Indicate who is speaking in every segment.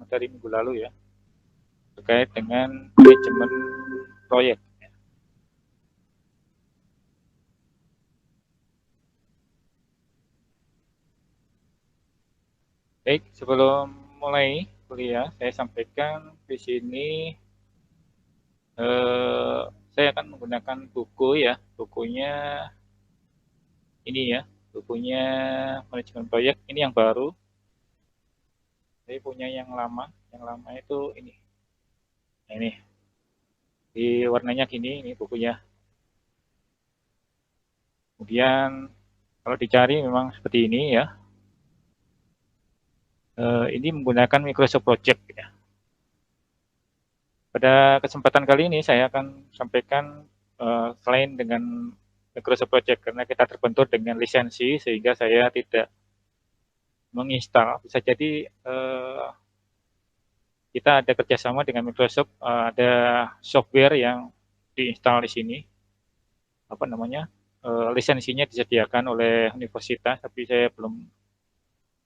Speaker 1: dari minggu lalu ya, terkait dengan manajemen proyek. Baik, sebelum mulai kuliah, saya sampaikan di sini saya akan menggunakan buku ya, bukunya ini ya, bukunya manajemen proyek ini yang baru. Saya punya yang lama itu ini, nah, ini di warnanya gini, ini bukunya. Kemudian kalau dicari memang seperti ini ya, ini menggunakan Microsoft Project ya. Pada kesempatan kali ini saya akan sampaikan selain dengan Microsoft Project karena kita terbentur dengan lisensi sehingga saya tidak menginstal. Bisa jadi kita ada kerjasama dengan Microsoft, ada software yang diinstal di sini, apa namanya, lisensinya disediakan oleh universitas, tapi saya belum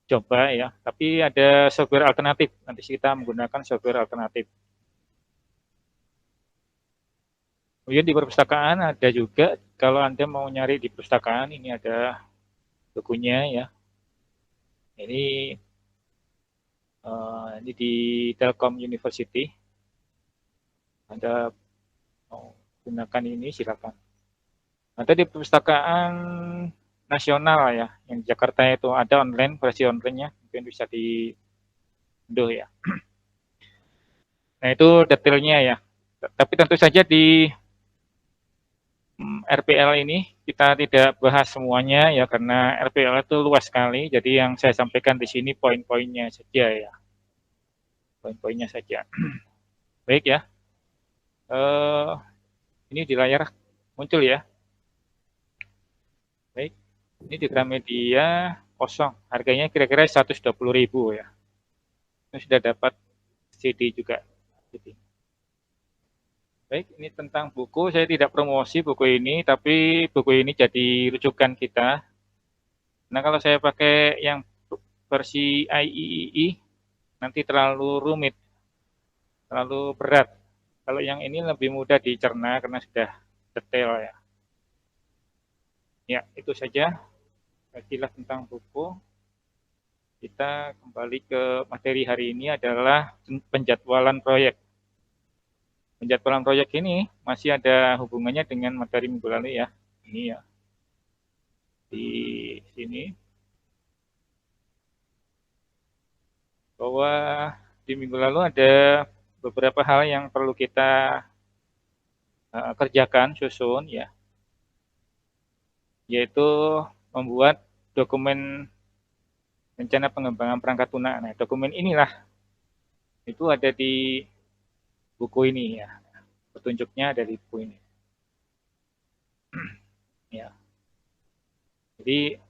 Speaker 1: coba ya. Tapi ada software alternatif, nanti kita menggunakan software alternatif. Kemudian di perpustakaan ada juga, kalau Anda mau nyari di perpustakaan, ini ada bukunya ya. Ini di Telkom University. Anda mau gunakan ini silakan. Ada di perpustakaan nasional ya, yang di Jakarta itu ada online, versi online-nya, mungkin bisa diunduh ya. Nah itu detailnya ya. Tapi tentu saja di RPL ini kita tidak bahas semuanya ya karena RPL itu luas sekali. Jadi yang saya sampaikan di sini poin-poinnya saja ya. Poin-poinnya saja. Baik ya. Ini di layar muncul ya. Baik. Ini di Gramedia kosong. Harganya kira-kira 120.000 ya. Ini sudah dapat CD juga. Baik, ini tentang buku. Saya tidak promosi buku ini, tapi buku ini jadi rujukan kita. Nah, kalau saya pakai yang versi IEEE, nanti terlalu rumit, terlalu berat. Kalau yang ini lebih mudah dicerna karena sudah detail ya. Ya, itu saja sekilas tentang buku. Kita kembali ke materi hari ini adalah penjadwalan proyek. Penjadwalan proyek ini masih ada hubungannya dengan materi minggu lalu ya. Ini ya. Di sini. Bahwa di minggu lalu ada beberapa hal yang perlu kita kerjakan, susun ya. Yaitu membuat dokumen rencana pengembangan perangkat lunak. Nah, dokumen inilah itu ada di buku ini ya. Petunjuknya ada di buku ini. Ya. Jadi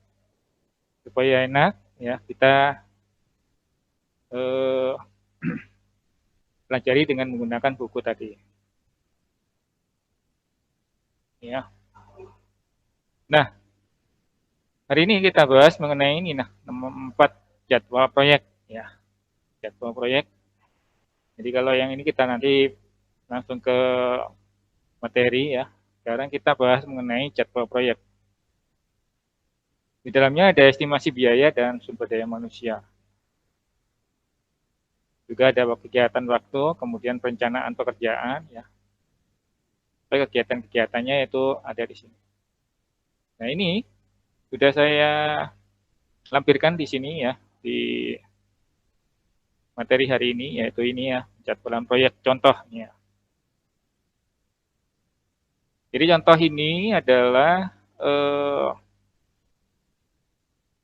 Speaker 1: supaya enak ya kita pelajari dengan menggunakan buku tadi. Ya. Nah, hari ini kita bahas mengenai ini nah, nomor 4 jadwal proyek ya. Jadwal proyek. Jadi kalau yang ini kita nanti langsung ke materi ya. Sekarang kita bahas mengenai jadwal proyek. Di dalamnya ada estimasi biaya dan sumber daya manusia. Juga ada kegiatan waktu, kemudian perencanaan pekerjaan ya. Kegiatan-kegiatannya itu ada di sini. Nah, ini sudah saya lampirkan di sini ya, di materi hari ini, yaitu ini ya, jadwalan proyek contohnya. Jadi contoh ini adalah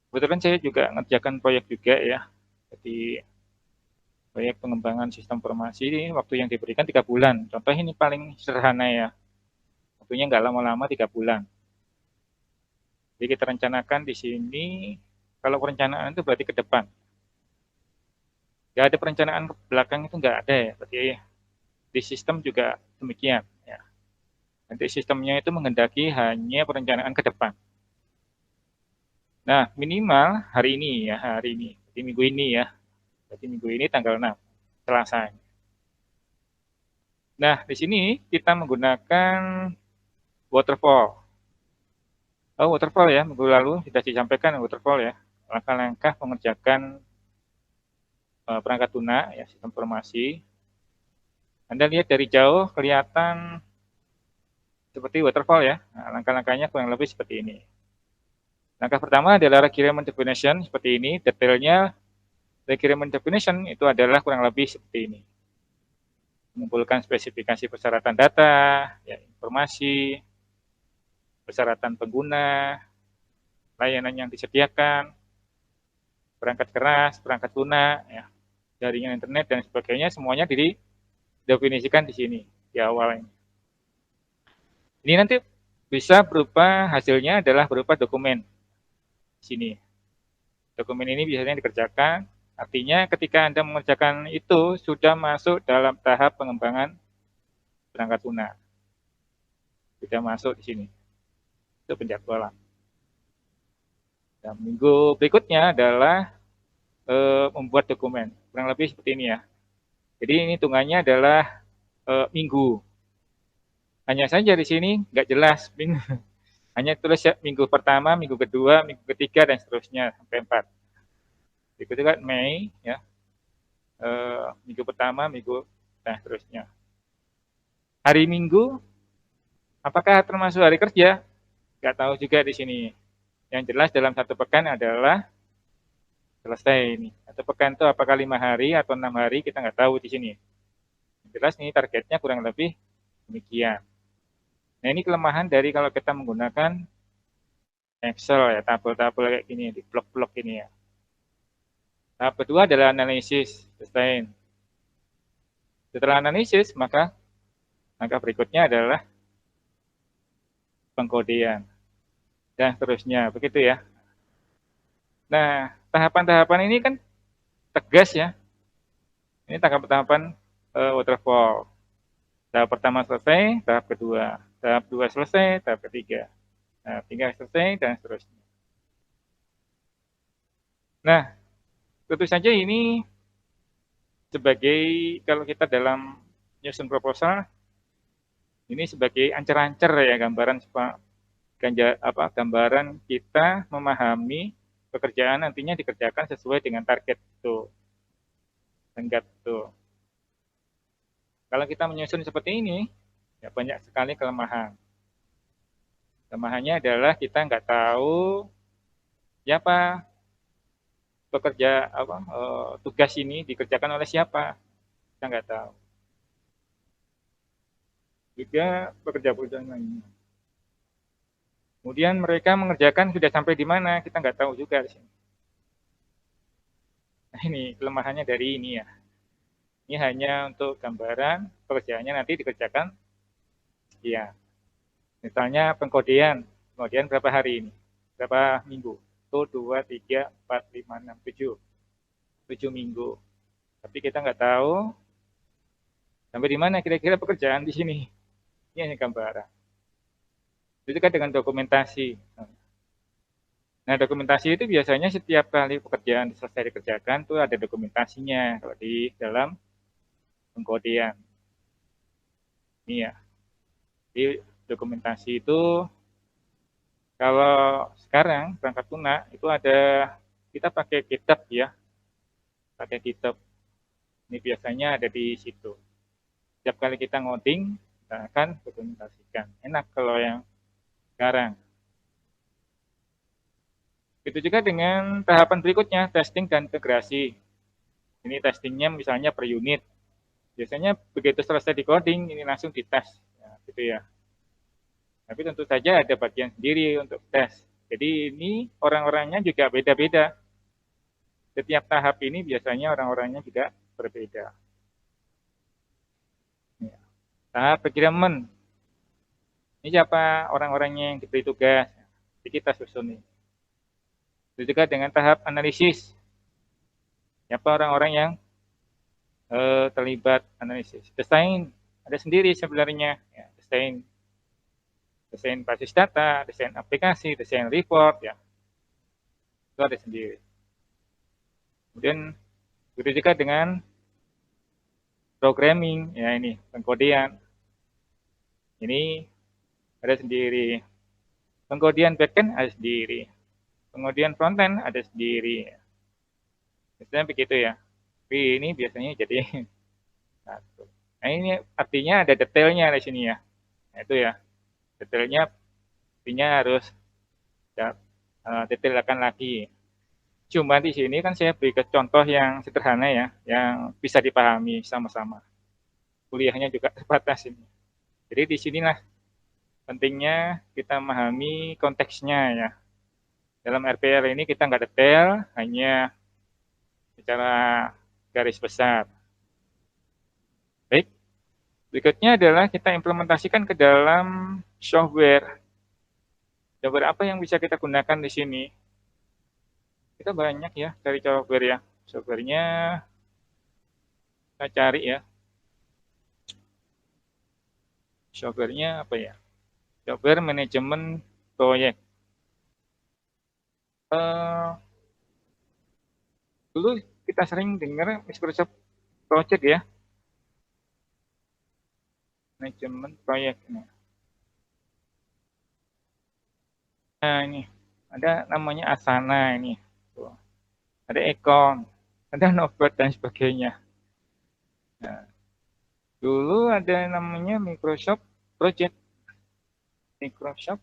Speaker 1: kebetulan saya juga ngerjakan proyek juga ya. Jadi proyek pengembangan sistem informasi waktu yang diberikan 3 bulan. Contoh ini paling sederhana ya. Waktunya nggak lama-lama 3 bulan. Jadi kita rencanakan di sini, kalau perencanaan itu berarti ke depan. Nggak ada perencanaan ke belakang itu nggak ada ya. Berarti di sistem juga demikian. Ya. Nanti sistemnya itu menghendaki hanya perencanaan ke depan. Nah, minimal hari ini ya, hari ini. Jadi minggu ini ya. Jadi minggu ini tanggal 6. Selasa. Nah, di sini kita menggunakan waterfall. Oh, waterfall ya, minggu lalu sudah disampaikan waterfall ya. Langkah-langkah mengerjakan perangkat lunak ya, sistem informasi. Anda lihat dari jauh kelihatan seperti waterfall ya. Nah, langkah-langkahnya kurang lebih seperti ini. Langkah pertama adalah requirement definition seperti ini. Detailnya requirement definition itu adalah kurang lebih seperti ini. Mengumpulkan spesifikasi persyaratan data, ya, informasi, persyaratan pengguna, layanan yang disediakan, perangkat keras, perangkat lunak, ya, jaringan internet dan sebagainya, semuanya didefinisikan di sini di awal ini. Ini nanti bisa berupa hasilnya adalah berupa dokumen di sini. Dokumen ini biasanya dikerjakan, artinya ketika Anda mengerjakan itu sudah masuk dalam tahap pengembangan perangkat lunak. Sudah masuk di sini. Itu penjadwalan. Dan minggu berikutnya adalah membuat dokumen. Kurang lebih seperti ini ya. Jadi ini hitungannya adalah minggu. Hanya saja di sini nggak jelas minggu. Hanya tulis ya, minggu pertama, minggu kedua, minggu ketiga, dan seterusnya sampai 4. Berikutnya kan Mei, ya, minggu pertama, minggu, dan seterusnya. Hari Minggu, apakah termasuk hari kerja? Nggak tahu juga di sini. Yang jelas dalam satu pekan adalah selesai ini. Satu pekan itu apakah 5 hari atau 6 hari, kita nggak tahu di sini. Yang jelas ini targetnya kurang lebih demikian. Nah ini kelemahan dari kalau kita menggunakan Excel ya, tabel-tabel kayak gini, di blok-blok ini ya. Tahap kedua adalah analisis, sustain. Setelah analisis, maka langkah berikutnya adalah pengkodean. Dan seterusnya, begitu ya. Nah, tahapan-tahapan ini kan tegas ya. Ini tahapan-tahapan waterfall. Tahap pertama selesai, tahap kedua. Tahap dua selesai, tahap ketiga. Tahap tiga selesai, dan seterusnya. Nah, tentu saja ini sebagai, kalau kita dalam nyusun proposal, ini sebagai ancer-ancer ya, gambaran kita memahami pekerjaan nantinya dikerjakan sesuai dengan target itu. Tenggat itu. Kalau kita menyusun seperti ini, ya banyak sekali kelemahan. Kelemahannya adalah kita nggak tahu siapa pekerja tugas ini dikerjakan oleh siapa, kita nggak tahu. Juga pekerja-pekerja lainnya. Kemudian mereka mengerjakan sudah sampai di mana, kita nggak tahu juga di sini. Nah, ini kelemahannya dari ini ya. Ini hanya untuk gambaran pekerjaannya nanti dikerjakan sekian. Misalnya pengkodean berapa hari ini? Berapa minggu? 1, 2, 3, 4, 5, 6, 7. 7 minggu. Tapi kita nggak tahu sampai di mana kira-kira pekerjaan di sini. Ini hanya gambaran. Itu kan dengan dokumentasi. Nah, dokumentasi itu biasanya setiap kali pekerjaan selesai dikerjakan itu ada dokumentasinya kalau di dalam pengkodean. Ini ya. Di dokumentasi itu kalau sekarang perangkat lunak itu ada, kita pakai GitHub ya. Pakai GitHub. Ini biasanya ada di situ. Setiap kali kita ngoding, kita akan dokumentasikan. Enak kalau yang sekarang. Itu juga dengan tahapan berikutnya, testing dan integrasi. Ini testingnya misalnya per unit. Biasanya begitu selesai di coding, ini langsung dites, ya, gitu ya. Tapi tentu saja ada bagian sendiri untuk tes. Jadi ini orang-orangnya juga beda-beda. Setiap tahap ini biasanya orang-orangnya juga berbeda. Ya. Tahap requirement. Ini siapa orang-orangnya yang diberi tugas. Jadi kita susun ini. Itu juga dengan tahap analisis. Siapa orang-orang yang terlibat analisis. Desain ada sendiri sebenarnya, ya, desain basis data, desain aplikasi, desain report, ya itu ada sendiri. Kemudian begitu juga dengan programming, ya ini pengkodean. Ini ada sendiri. Pengkodean backend ada sendiri. Kemudian frontend ada sendiri. Biasanya begitu ya. Tapi ini biasanya jadi satu. Nah ini artinya ada detailnya di sini ya. Nah, itu ya. Detailnya artinya harus detailkan lagi. Cuma di sini kan saya beri ke contoh yang sederhana ya, yang bisa dipahami sama-sama. Kuliahnya juga terbatas ini. Jadi di sinilah pentingnya kita memahami konteksnya ya. Dalam RPL ini kita nggak detail, hanya secara garis besar. Baik, berikutnya adalah kita implementasikan ke dalam software. Software apa yang bisa kita gunakan di sini? Kita banyak ya cari software ya. Softwarenya kita cari ya. Softwarenya apa ya? Software manajemen proyek. Dulu kita sering dengar Microsoft Project ya. Manajemen proyek. Nah ini ada namanya Asana ini. Tuh. Ada Econ, ada Notepad dan sebagainya. Nah, dulu ada namanya Microsoft Project. Microsoft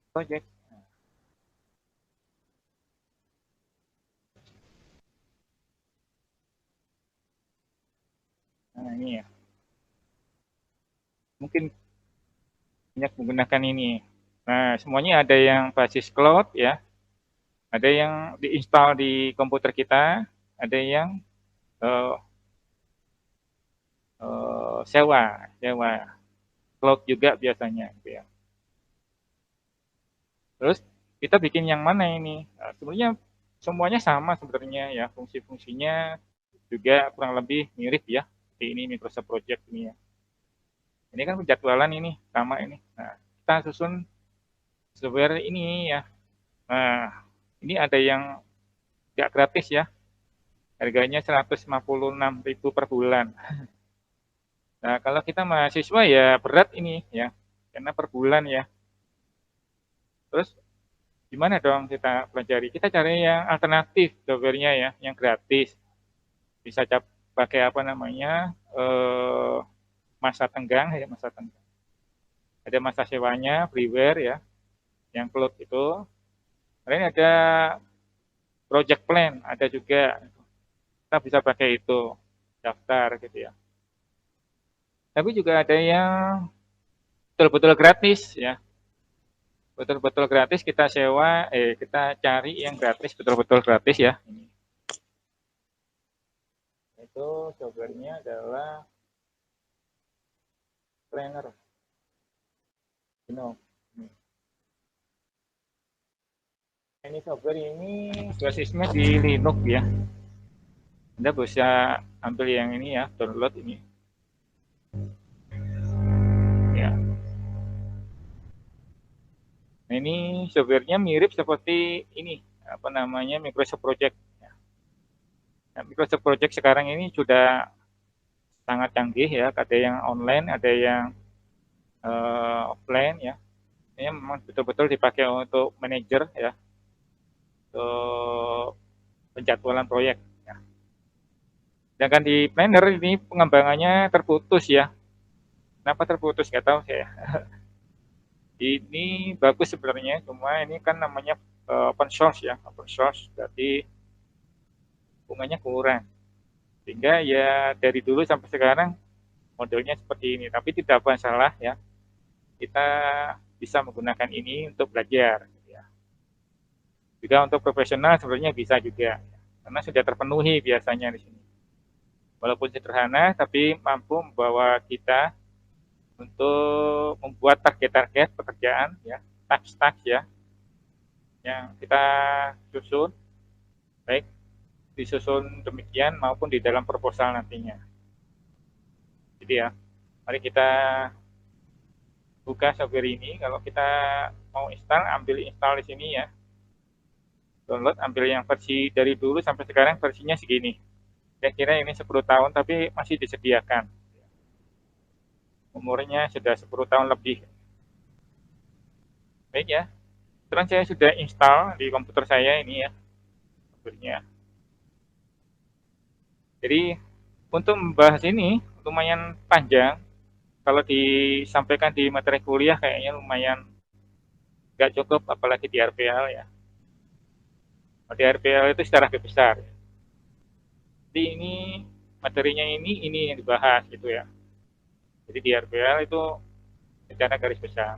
Speaker 1: Project. Nah ini ya. Mungkin banyak menggunakan ini. Nah semuanya ada yang basis cloud ya. Ada yang diinstal di komputer kita. Ada yang uh, sewa cloud juga biasanya gitu ya. Terus kita bikin yang mana ini? Nah, sebenarnya semuanya sama sebenarnya ya, fungsi-fungsinya juga kurang lebih mirip ya. Seperti ini Microsoft Project ini ya. Ini kan penjadwalan ini sama ini. Nah, kita susun software ini ya. Nah, ini ada yang nggak gratis ya. Harganya 156.000 per bulan. Nah, kalau kita mahasiswa ya berat ini ya, karena per bulan ya. Terus gimana dong kita pelajari? Kita cari yang alternatif softwarenya ya, yang gratis. Bisa pakai apa namanya masa tenggang ya, masa tenggang. Ada masa sewanya freeware ya, yang cloud itu. Kemudian ada project plan, ada juga. Kita bisa pakai itu daftar gitu ya. Tapi juga ada yang betul-betul gratis ya, betul-betul gratis kita sewa, kita cari yang gratis, betul-betul gratis ya. Itu softwarenya adalah Planner. Ini software ini basisnya di Linux ya. Anda bisa ambil yang ini ya, download ini. Ya. Nah, ini softwarenya mirip seperti ini, apa namanya Microsoft Project. Nah, Microsoft Project sekarang ini sudah sangat canggih ya, ada yang online, ada yang offline ya. Ini memang betul-betul dipakai untuk manajer ya, untuk penjadwalan proyek. Ya. Sedangkan di Planner ini pengembangannya terputus ya. Kenapa terputus? Nggak tahu saya. Ini bagus sebenarnya, cuma ini kan namanya open source ya, open source, berarti bunganya kurang. Sehingga ya dari dulu sampai sekarang modelnya seperti ini, tapi tidak masalah ya. Kita bisa menggunakan ini untuk belajar. Ya. Juga untuk profesional sebenarnya bisa juga, karena sudah terpenuhi biasanya di sini. Walaupun sederhana, tapi mampu membawa kita untuk membuat target-target pekerjaan, ya, task-task ya, yang kita susun, baik disusun demikian maupun di dalam proposal nantinya. Jadi ya, mari kita buka software ini. Kalau kita mau install di sini ya. Download, ambil yang versi dari dulu sampai sekarang versinya segini. Saya kira ini 10 tahun tapi masih disediakan. Umurnya sudah 10 tahun lebih. Baik ya. Sekarang saya sudah install di komputer saya ini ya, software. Jadi untuk membahas ini lumayan panjang. Kalau disampaikan di materi kuliah kayaknya lumayan nggak cukup, apalagi di RPL ya. Di RPL itu secara besar. Jadi ini materinya ini yang dibahas gitu ya. Jadi di RPL itu secara garis besar.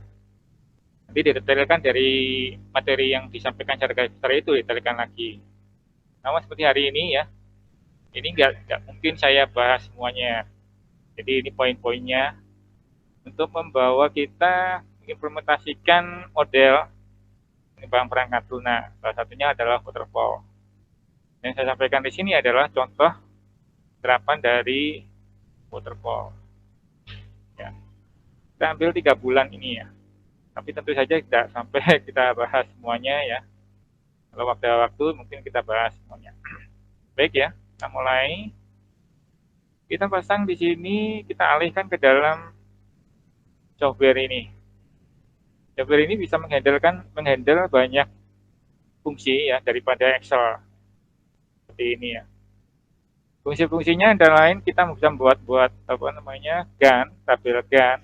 Speaker 1: Nanti didetailkan dari materi yang disampaikan secara garis besar itu didetailkan lagi. Namun seperti hari ini ya, ini nggak mungkin saya bahas semuanya. Jadi ini poin-poinnya untuk membawa kita mengimplementasikan model pengembangan perangkat lunak. Salah satunya adalah waterfall. Yang saya sampaikan di sini adalah contoh terapan dari waterfall. Ya. Kita ambil 3 bulan ini ya. Tapi tentu saja tidak sampai kita bahas semuanya ya. Kalau waktu mungkin kita bahas semuanya. Baik ya, kita mulai. Kita pasang di sini, kita alihkan ke dalam software ini. Software ini bisa menghandle banyak fungsi ya daripada Excel seperti ini ya. Fungsi-fungsinya antara lain kita bisa buat apa namanya GAN, tabel GAN.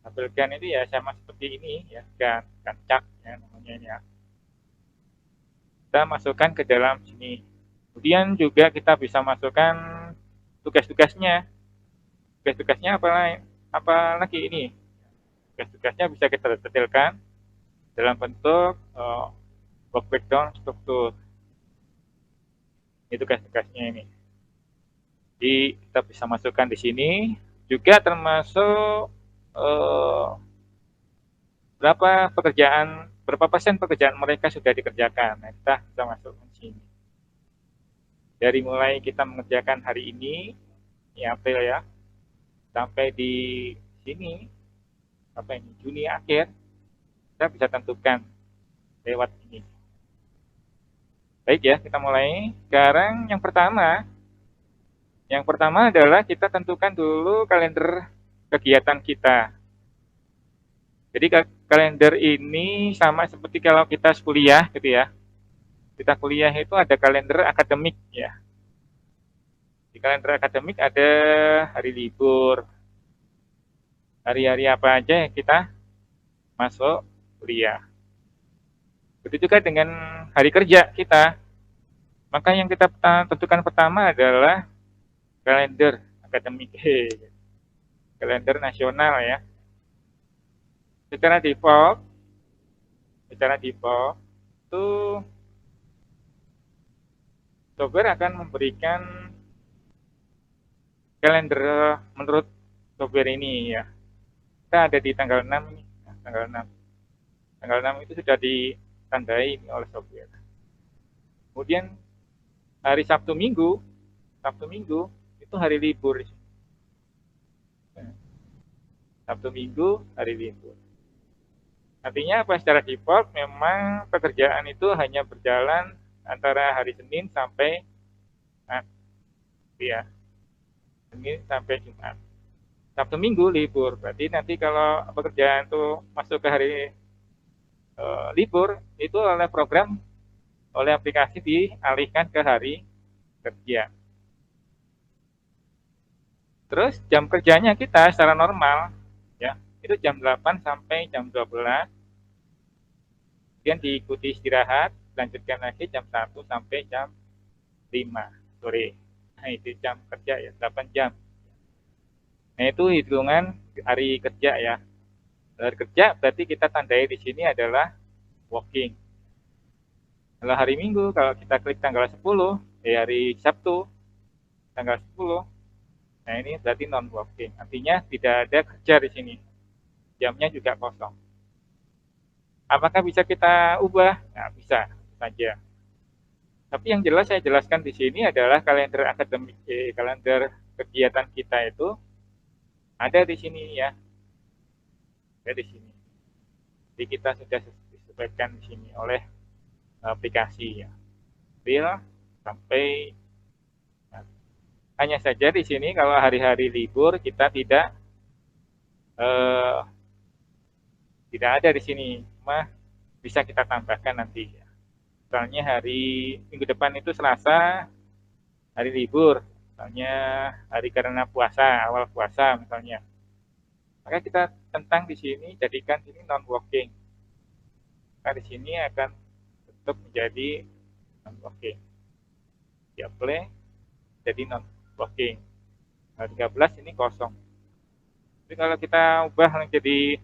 Speaker 1: Tabel GAN itu ya sama seperti ini ya, GAN cak ya namanya ini ya. Kita masukkan ke dalam sini. Kemudian juga kita bisa masukkan tugas-tugasnya. Tugas-tugasnya apa lagi ini? Tugas-tugasnya bisa kita detailkan dalam bentuk work breakdown struktur. Itu tugas-tugasnya ini. Jadi kita bisa masukkan di sini juga termasuk berapa persen pekerjaan mereka sudah dikerjakan. Nah, kita bisa masukkan di sini. Dari mulai kita mengerjakan hari ini, April ya, sampai di sini, apa ini, Juni akhir, kita bisa tentukan lewat ini. Baik ya, kita mulai. Sekarang yang pertama adalah kita tentukan dulu kalender kegiatan kita. Jadi kalender ini sama seperti kalau kita kuliah gitu ya. Kita kuliah itu ada kalender akademik ya. Di kalender akademik ada hari libur, hari-hari apa aja yang kita masuk kuliah. Begitu juga dengan hari kerja kita. Maka yang kita tentukan pertama adalah kalender akademik, kalender nasional ya. Secara default itu software akan memberikan kalender menurut software ini ya. Kita ada di tanggal 6 ini, nah, tanggal 6. Tanggal 6 itu sudah ditandai oleh software. Kemudian hari Sabtu Minggu itu hari libur. Sabtu Minggu hari libur. Artinya apa? Secara default memang pekerjaan itu hanya berjalan antara hari Senin sampai Jumat, ya. Senin sampai Jumat. Sabtu Minggu libur. Berarti nanti kalau pekerjaan itu masuk ke hari libur, itu oleh aplikasi dialihkan ke hari kerja. Terus jam kerjanya kita secara normal ya, itu jam 8 sampai jam 12. Kemudian diikuti istirahat, lanjutkan lagi jam 1 sampai jam 5 sore. Nah, itu jam kerja ya, 8 jam. Nah, itu hitungan hari kerja ya. Hari kerja berarti kita tandai di sini adalah working. Kalau hari Minggu, kalau kita klik tanggal 10, hari Sabtu, tanggal 10, nah ini berarti non-working. Artinya tidak ada kerja di sini. Jamnya juga kosong. Apakah bisa kita ubah? Nah, bisa saja. Tapi yang jelas saya jelaskan di sini adalah kalender akademik, kalender kegiatan kita itu ada di sini ya. Ada di sini. Jadi kita sudah disesuaikan di sini oleh aplikasi ya. April sampai Nah, hanya saja di sini kalau hari-hari libur kita eh, tidak ada di sini, cuma bisa kita tambahkan nanti. Misalnya hari minggu depan itu Selasa, hari libur, misalnya hari karena puasa, awal puasa misalnya. Maka kita tentang di sini jadikan ini non working. Maka di sini akan tetap menjadi non working. Di apply jadi non working. Nah, 13 ini kosong. Tapi kalau kita ubah menjadi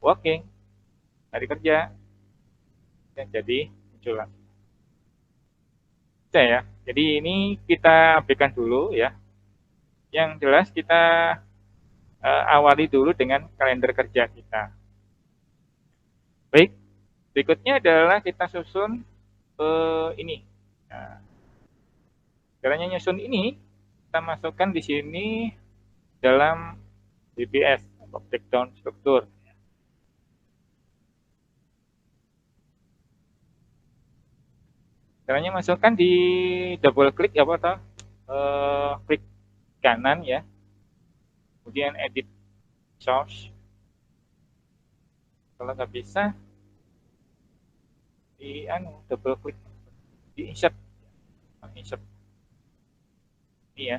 Speaker 1: working, hari kerja, yang jadi muncul lagi. Bisa ya. Jadi ini kita abaikan dulu ya. Yang jelas kita awali dulu dengan kalender kerja kita. Baik, berikutnya adalah kita susun ini. Nah, caranya nyusun ini kita masukkan di sini dalam DBS, breakdown struktur. Caranya masukkan di double klik ya Pak, klik kanan ya, kemudian edit source. Kalau nggak bisa di double klik di insert, insert ini ya.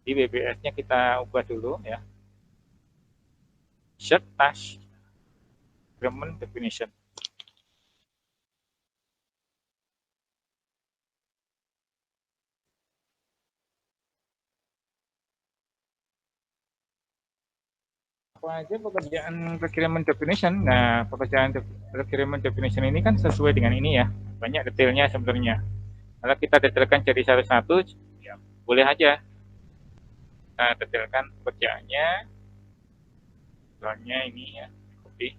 Speaker 1: Di BBS-nya kita ubah dulu ya. Insert task agreement definition. Apa aja pekerjaan requirement definition? Nah, pekerjaan requirement definition ini kan sesuai dengan ini ya. Banyak detailnya sebenarnya. Kalau kita detailkan jadi satu-satu, ya boleh aja. Kita detailkan pekerjaannya, soalnya ini ya, copy.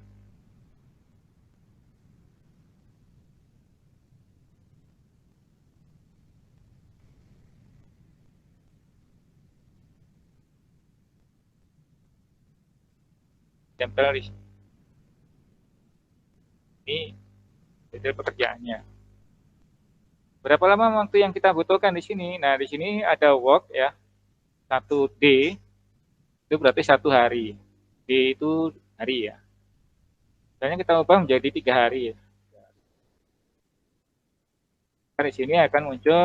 Speaker 1: Tempel di sini. Ini detail pekerjaannya. Berapa lama waktu yang kita butuhkan di sini? Nah, di sini ada work ya, 1D, itu berarti 1 hari. D itu hari ya. Misalnya kita ubah menjadi 3 hari. Nah, di sini akan muncul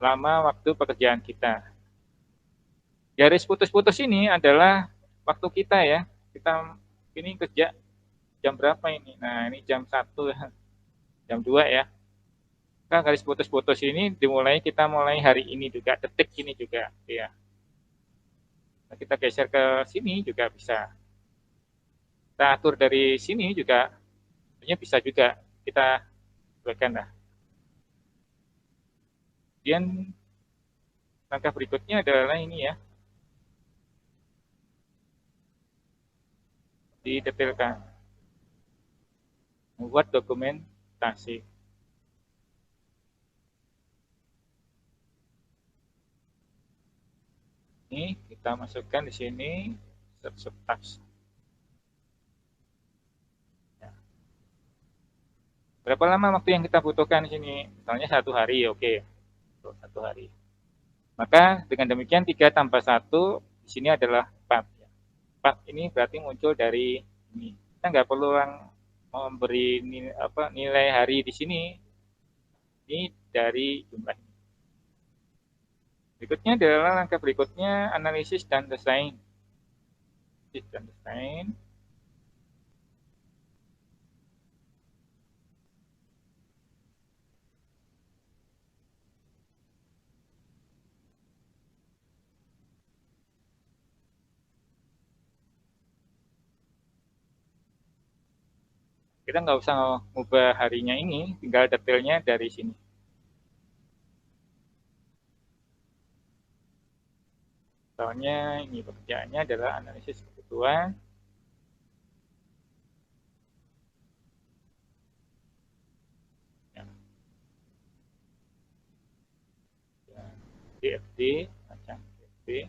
Speaker 1: lama waktu pekerjaan kita. Garis putus-putus ini adalah waktu kita ya. Kita ini kerja jam berapa ini? Nah, ini jam 1, jam 2 ya. Nah, garis putus-putus ini dimulai kita mulai hari ini juga, detik ini juga ya. Nah, kita geser ke sini juga bisa. Kita atur dari sini juga, sebenarnya bisa juga kita buatkan lah. Kemudian langkah berikutnya adalah ini ya, didetailkan, membuat dokumentasi. Ini kita masukkan di sini subtask. Ya. Berapa lama waktu yang kita butuhkan di sini? Misalnya 1 hari, oke. 1 hari. Maka dengan demikian 3 tambah 1 di sini adalah 4. 4 ini berarti muncul dari ini. Kita nggak perlu memberi nilai hari di sini. Ini dari jumlah ini. Berikutnya adalah langkah berikutnya analisis dan desain. Analisis dan desain. Kita nggak usah mengubah harinya ini, tinggal detailnya dari sini. Soalnya ini pekerjaannya adalah analisis kebutuhan. Ya. DFD, macam DFD.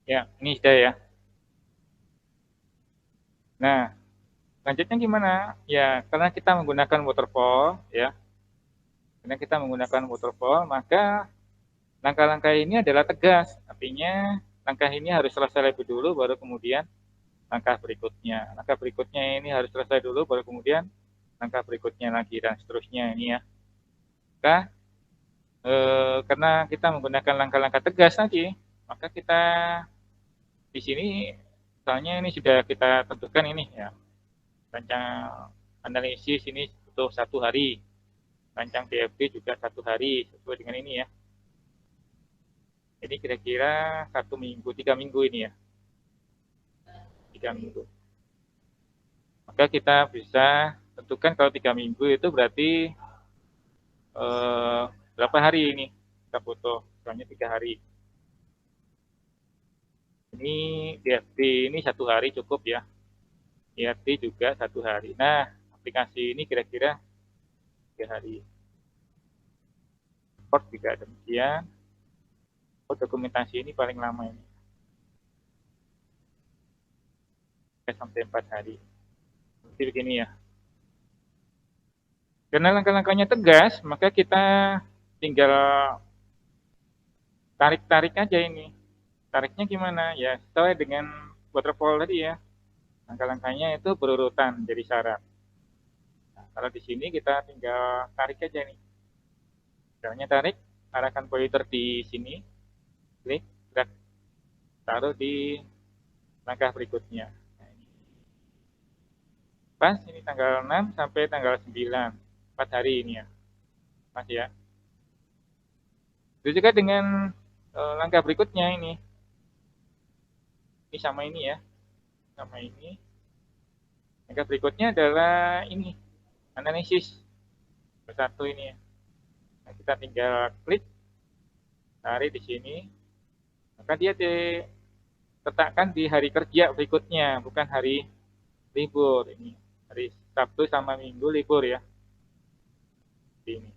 Speaker 1: Ya, ini sudah ya. Nah, lanjutnya gimana? Ya, karena kita menggunakan waterfall, ya, karena kita menggunakan waterfall, maka langkah-langkah ini adalah tegas. Artinya, langkah ini harus selesai lebih dulu, baru kemudian langkah berikutnya. Langkah berikutnya ini harus selesai dulu, baru kemudian langkah berikutnya lagi, dan seterusnya ini ya. Maka, karena kita menggunakan langkah-langkah tegas tadi, maka kita di sini, misalnya ini sudah kita tentukan ini ya, rancang analisis ini butuh 1 hari, rancang DFD juga 1 hari, sesuai dengan ini ya. Jadi kira-kira 1 minggu, 3 minggu ini ya, 3 minggu. Maka kita bisa tentukan kalau 3 minggu itu berarti eh, berapa hari ini kita foto, misalnya 3 hari. Ini DFD ini 1 hari cukup ya, IRT juga 1 hari. Nah, aplikasi ini kira-kira 3 hari. Report juga demikian. Oh, dokumentasi ini paling lama ini, 3 sampai 4 hari. Jadi begini ya. Karena langkah-langkahnya tegas, maka kita tinggal tarik-tarik aja ini. Tariknya gimana? Ya, sesuai dengan waterfall tadi ya. Langkah-langkahnya itu berurutan jadi syarat. Nah, kalau di sini kita tinggal tarik aja nih. Misalnya tarik, arahkan pointer di sini, klik, drag, taruh di langkah berikutnya. Nah, ini. Pas ini tanggal 6 sampai tanggal 9, 4 hari ini ya. Pas ya. Itu juga dengan langkah berikutnya ini. Ini sama ini ya, sama ini. Langkah berikutnya adalah ini, analisis bersatu ini ya. Nah, kita tinggal klik, tarik di sini, maka dia diletakkan di hari kerja berikutnya, bukan hari libur ini. Hari Sabtu sama Minggu libur ya. Ini.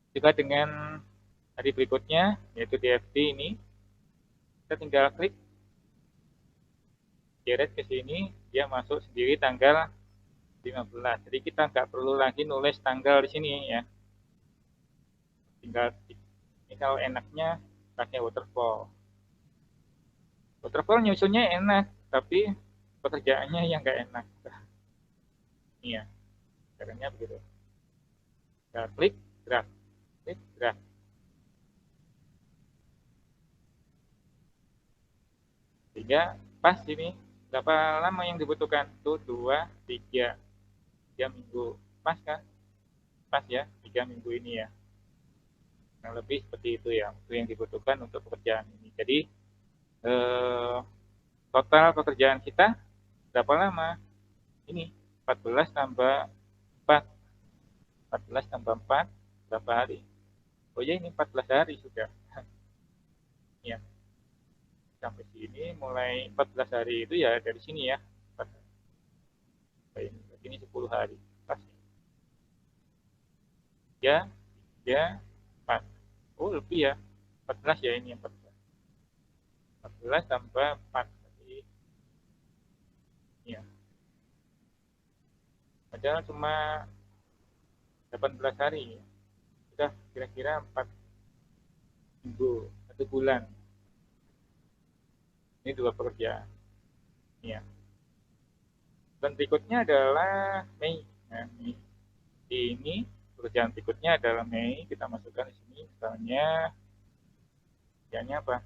Speaker 1: Juga dengan hari berikutnya, yaitu DFT ini, kita tinggal klik, geret ke sini, dia masuk sendiri tanggal 15. Jadi kita nggak perlu lagi nulis tanggal di sini ya. Tinggal ini kalau enaknya pakai waterfall. Waterfall nyusunnya enak, tapi pekerjaannya yang nggak enak. Iya, caranya begitu. Kita klik, drag, klik, drag. Sehingga pas ini berapa lama yang dibutuhkan? Tuh 2, 3, 3 minggu. Pas kan? Pas ya, 3 minggu ini ya. Yang lebih seperti itu ya, itu yang dibutuhkan untuk pekerjaan ini. Jadi eh, total pekerjaan kita berapa lama? Ini 14 tambah 4. 14 tambah 4 berapa hari? Oh ya, ini 14 hari sudah. Ya, sampai sini mulai 14 hari itu ya dari sini ya. Sampai ini 10 hari. Pas. Ya, ya, 4. Oh, lebih ya. 14 ya ini, 14. 14 tambah 4. Jadi, ya. Padahal cuma 18 hari ya. Sudah kira-kira 4 minggu, 1 bulan. Ini 2 pekerjaan. Ya. Dan berikutnya adalah Mei. Nah, Mei. Ini pekerjaan berikutnya adalah Mei. Kita masukkan di sini. Misalnya, misalnya apa?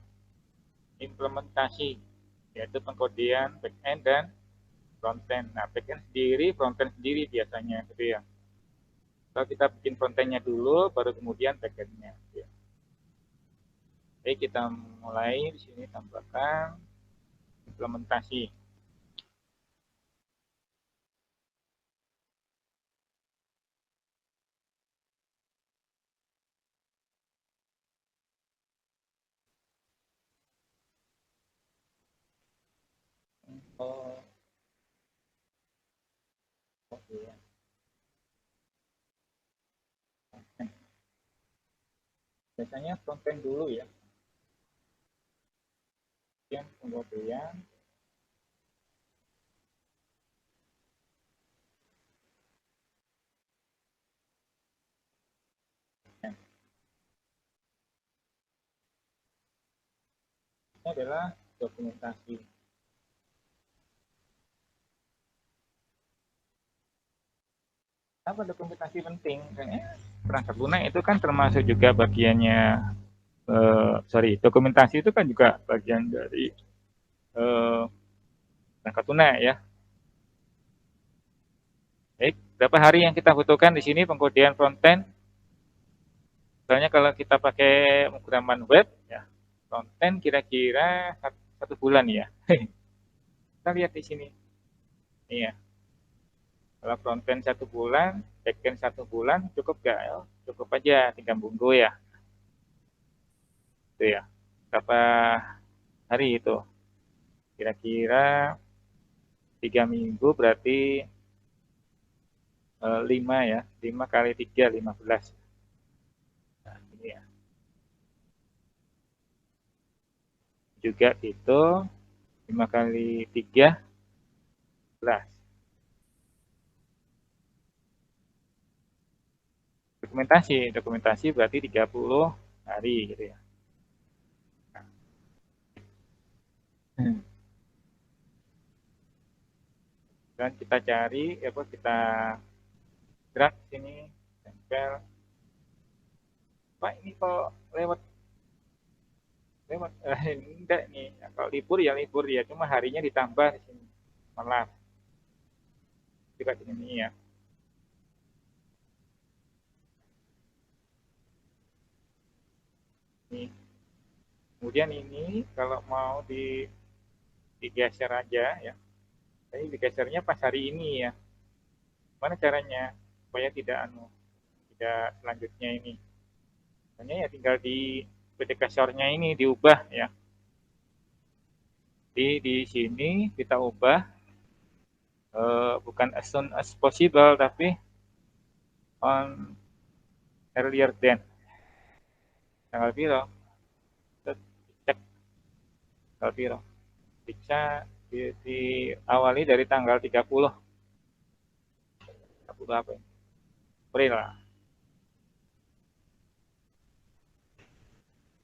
Speaker 1: Implementasi, yaitu pengkodean backend dan frontend. Nah, backend sendiri, frontend sendiri biasanya, gitu ya. Kalau kita bikin frontendnya dulu, baru kemudian backendnya. Ya. Oke, kita mulai di sini tambahkan implementasi. Oh, oke ya. Biasanya frontend dulu ya. kemudian ini adalah dokumentasi. Apa dokumentasi penting? Kayaknya perangkat lunak itu kan termasuk juga bagiannya, dokumentasi itu kan juga bagian dari perangkat lunak ya. Baik, berapa hari yang kita butuhkan di sini pengkodean frontend? Misalnya kalau kita pakai pemrograman web, ya frontend kira-kira 1 bulan ya. Kita lihat di sini. Iya. Kalau frontend 1 bulan, backend 1 bulan, cukup gak? Ya, cukup aja, tinggal bungku ya. Itu ya. Berapa hari itu? Kira-kira 3 minggu berarti 5 ya. 5 kali 3, 15. Nah, ini ya. Juga itu 5 kali 3, 11. Dokumentasi berarti 30 hari gitu ya. Dan kita cari, kita drag sini, tempel. Pak ini kok lewat enggak nih. Kalau libur ya, cuma harinya ditambah di sini. Malah juga di sini ya. Ini. Kemudian ini kalau mau digeser aja ya. Tapi digesernya pas hari ini ya. Mana caranya supaya tidak selanjutnya ini. Hanya ya tinggal di PT kasornya ini diubah ya. Di sini kita ubah bukan as soon as possible tapi on earlier than. Tanggal piro? Cek tanggal piro. Bisa diawali dari tanggal 30. 30 apa ya? April lah.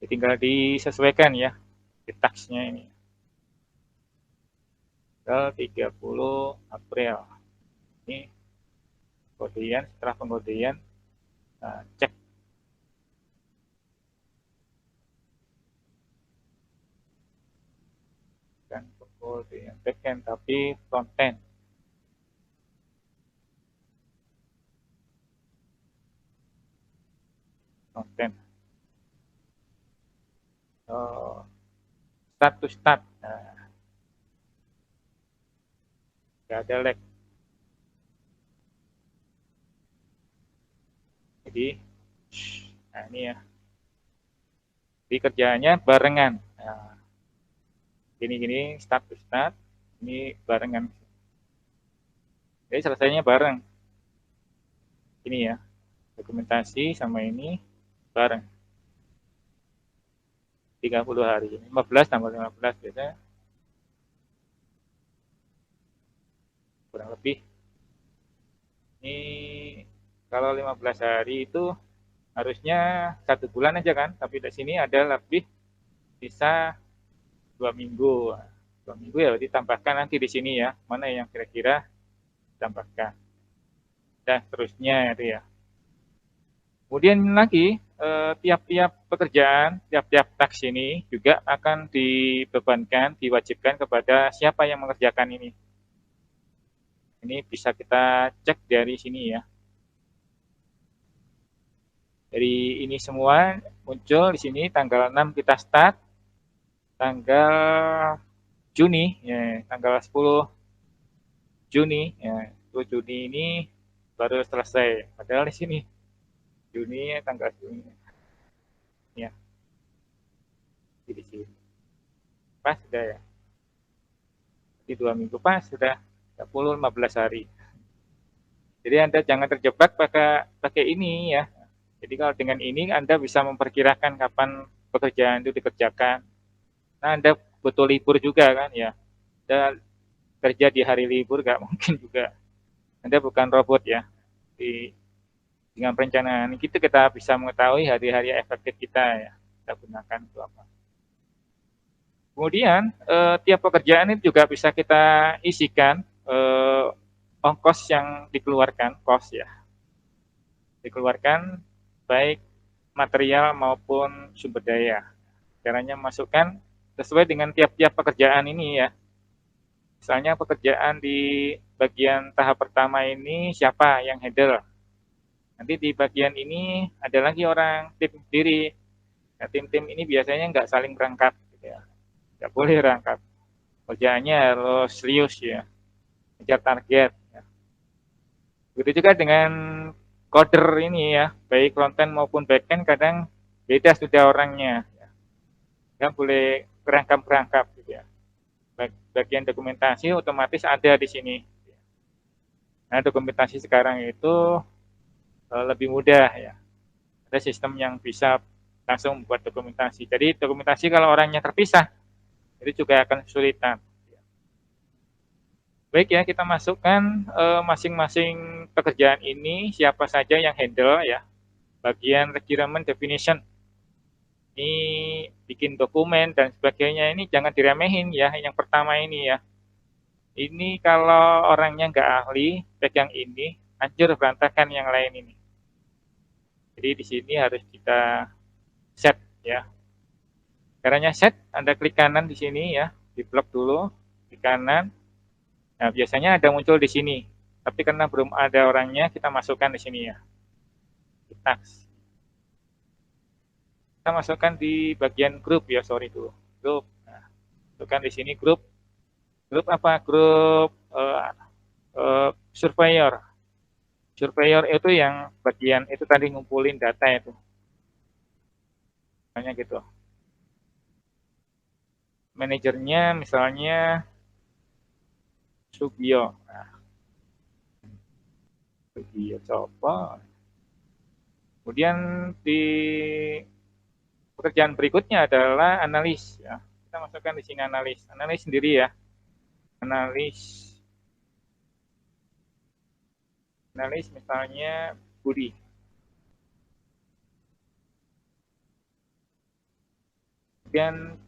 Speaker 1: Tinggal disesuaikan ya di taksnya ini. Tanggal 30 April. Ini kemudian setelah pengodean cek dan kemudian backend tapi frontend. Start to start. Nah, nggak ada lag. Jadi, nah ini ya. Jadi kerjaannya barengan. Nah, gini start to start. Ini barengan. Jadi selesainya bareng. Ini ya. Dokumentasi sama ini bareng. 30 hari. 15 tambah 15 biasanya kurang lebih. Ini kalau 15 hari itu harusnya 1 bulan aja kan, tapi di sini ada lebih bisa 2 minggu. 2 minggu ya berarti tambahkan nanti di sini ya, mana yang kira-kira tambahkan. Dan seterusnya itu ya. Kemudian lagi tiap-tiap pekerjaan, tiap-tiap taks ini juga akan dibebankan, diwajibkan kepada siapa yang mengerjakan ini. Ini bisa kita cek dari sini ya. Dari ini semua muncul di sini tanggal 6 kita start, tanggal Juni, ya, tanggal 10 Juni, ya, 10 Juni ini baru selesai. Padahal di sini Juni, tanggal Juni, ya, di sini. Pas sudah ya. Di 2 minggu pas sudah 10-15 hari. Jadi Anda jangan terjebak pakai ini ya. Jadi kalau dengan ini Anda bisa memperkirakan kapan pekerjaan itu dikerjakan. Nah, Anda betul libur juga kan ya. Anda kerja di hari libur nggak mungkin juga. Anda bukan robot ya. Dengan perencanaan itu kita bisa mengetahui hari-hari efektif kita ya. Kita gunakan itu apa. Kemudian tiap pekerjaan itu juga bisa kita isikan ongkos yang dikeluarkan, cost ya. Dikeluarkan baik material maupun sumber daya. Caranya masukkan sesuai dengan tiap-tiap pekerjaan ini ya. Misalnya pekerjaan di bagian tahap pertama ini siapa yang handle. Nanti di bagian ini ada lagi orang tim sendiri. Nah, tim-tim ini biasanya nggak saling berangkat. Gitu ya. Nggak boleh berangkat. Kerjaannya harus serius ya. Kejar target. Ya. Begitu juga dengan coder ini ya. Baik frontend maupun backend kadang beda sudah orangnya. Ya. Nggak boleh berangkap-berangkap. Gitu ya. Bagian dokumentasi otomatis ada di sini. Nah, dokumentasi sekarang itu lebih mudah ya. Ada sistem yang bisa langsung membuat dokumentasi. Jadi dokumentasi kalau orangnya terpisah, itu juga akan kesulitan. Baik ya, kita masukkan masing-masing pekerjaan ini, siapa saja yang handle ya. Bagian requirement definition. Ini bikin dokumen dan sebagainya ini jangan diremehin ya, yang pertama ini ya. Ini kalau orangnya nggak ahli pegang ini, hancur berantakan yang lain ini. Jadi di sini harus kita set ya. Caranya set, Anda klik kanan di sini ya, di blok dulu, di kanan. Nah, biasanya ada muncul di sini. Tapi karena belum ada orangnya, kita masukkan di sini ya. Di task. Kita masukkan di bagian grup ya, sorry dulu. Grup. Nah, masukkan di sini grup. Grup apa? Grup surveyor. Surveyor itu yang bagian itu tadi ngumpulin data itu. Misalnya gitu. Manajernya misalnya Sugio. Nah, Sugio coba. Kemudian di pekerjaan berikutnya adalah analis ya. Kita masukkan di sini analis. Analis sendiri ya. Analis misalnya Budi. Kemudian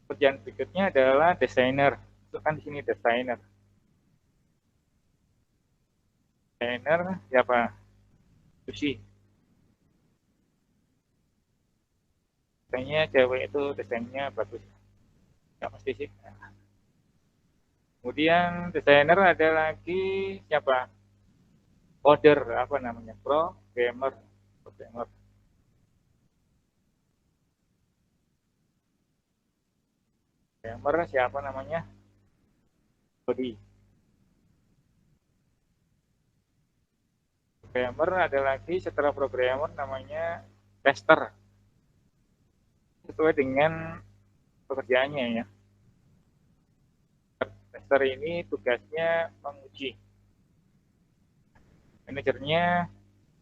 Speaker 1: pekerjaan berikutnya adalah desainer. Masukkan di sini desainer. Desainer siapa? Susi. Desainnya cewek itu desainnya bagus. Nggak mesti sih. Nah. Kemudian desainer ada lagi siapa? Coder apa namanya? Programmer. Programmer siapa namanya? Budi. Programmer ada lagi setelah programmer namanya tester. Sesuai dengan pekerjaannya ya. Tester ini tugasnya menguji. Manajernya,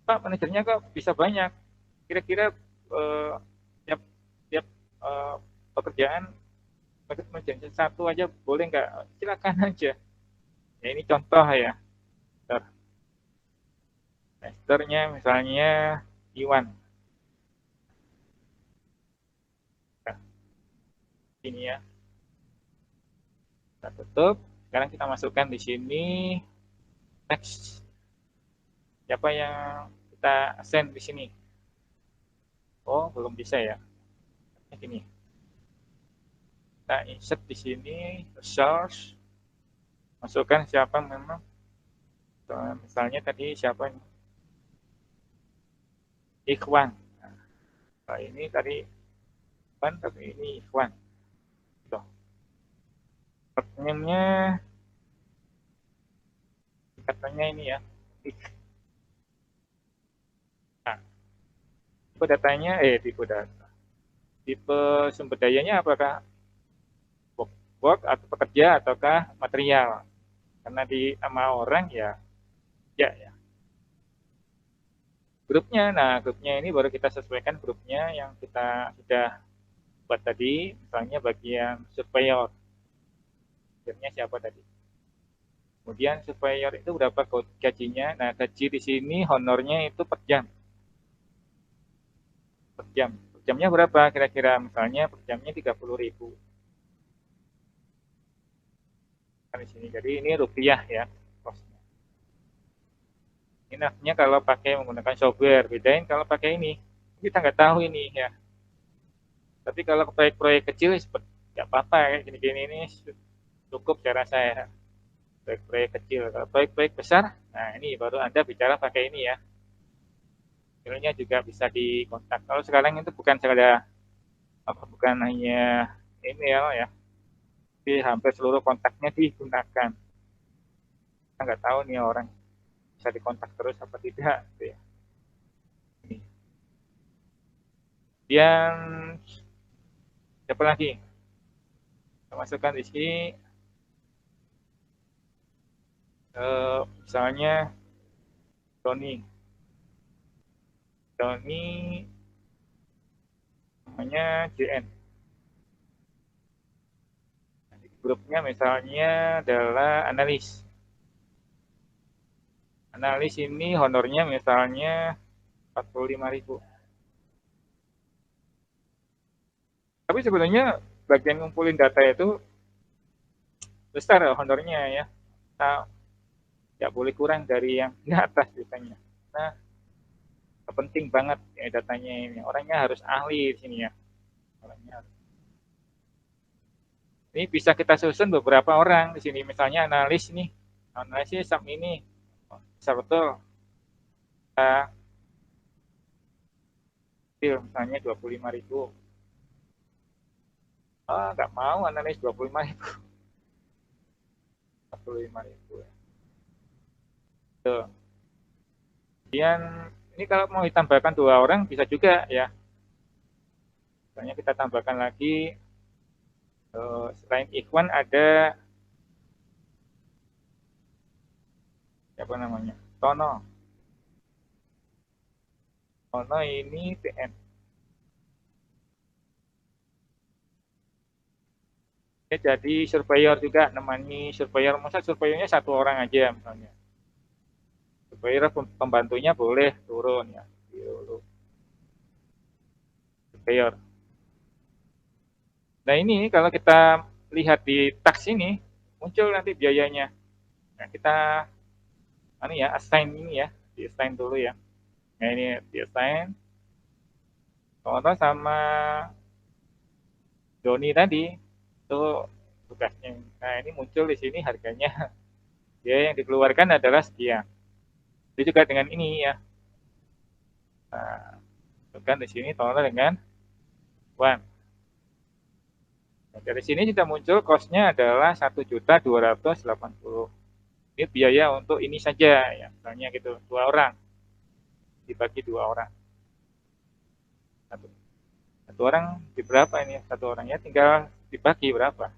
Speaker 1: Pak, manajernya kok bisa banyak? Kira-kira tiap tiap pekerjaan manajernya satu aja boleh nggak? Silakan aja. Ya ini contoh ya. Testernya misalnya Iwan. Nah, ini ya. Kita tutup. Sekarang kita masukkan di sini teks. Siapa yang kita send di sini? Oh, belum bisa ya. Ini. Kita insert di sini, source. Masukkan siapa memang. Misalnya tadi siapa ini? Ikhwan. Nah, ini tadi Ikhwan, tapi ini Ikhwan. Tuh. Katanya ini ya. Nah, tipe datanya, tipe data. Tipe sumber dayanya apakah work atau pekerja ataukah material? Karena di nama orang ya, ya. Grupnya, nah grupnya ini baru kita sesuaikan grupnya yang kita sudah buat tadi, misalnya bagian surveyor. Akhirnya siapa tadi? Kemudian surveyor itu berapa gajinya? Nah, gaji di sini honornya itu per jam. Per jam. Per jamnya berapa kira-kira? Misalnya per jamnya 30.000. Kan di sini. Jadi ini rupiah ya costnya. Ini nafnya kalau pakai menggunakan software. Bedain kalau pakai ini. Kita nggak tahu ini ya. Tapi kalau proyek-proyek kecil seperti nggak apa-apa kayak gini-gini ini cukup cara saya. Proyek-proyek kecil. Kalau proyek-proyek besar, nah ini baru Anda bicara pakai ini ya. Emailnya juga bisa dikontak. Kalau sekarang itu bukan sekadar bukan hanya email ya, tapi hampir seluruh kontaknya digunakan. Kita nggak tahu nih orang bisa dikontak terus apa tidak. Gitu ya. Kemudian siapa lagi? Kita masukkan di sini misalnya Tony. Tony namanya JN. Grupnya misalnya adalah analis. Analis ini honornya misalnya 45.000. Tapi sebenarnya bagian ngumpulin data itu besar honornya ya. Nah, nggak boleh kurang dari yang di atas biasanya. Nah, penting banget ya datanya ini. Orangnya harus ahli di sini ya. Orangnya harus. Ini bisa kita susun beberapa orang di sini. Misalnya analis nih. Analisis sub ini. Bisa betul. Kita misalnya 25.000. Oh, nggak mau analis 25.000. 25.000 ya. Tuh. Kemudian ini kalau mau ditambahkan 2 orang bisa juga ya. Misalnya kita tambahkan lagi selain Ikhwan ada siapa namanya? Tono. Tono ini TN. Dia jadi surveyor juga, namanya surveyor. Masa surveyornya 1 orang aja misalnya. Surveyor pembantunya boleh turun ya. Surveyor. Nah ini kalau kita lihat di tax ini muncul nanti biayanya. Nah kita ya assign ini ya, di assign dulu ya. Nah ini di assign. Tono sama Doni tadi itu tugasnya. Nah ini muncul di sini harganya. Biaya yang dikeluarkan adalah sekian. Itu juga dengan ini ya. Nah, kan di sini Tono dengan One. Nah, dari sini sudah muncul cost-nya adalah 1.280.000. Ini biaya untuk ini saja ya, misalnya gitu 2 orang dibagi 2 orang. Satu orang di berapa ini? Satu orangnya tinggal dibagi berapa?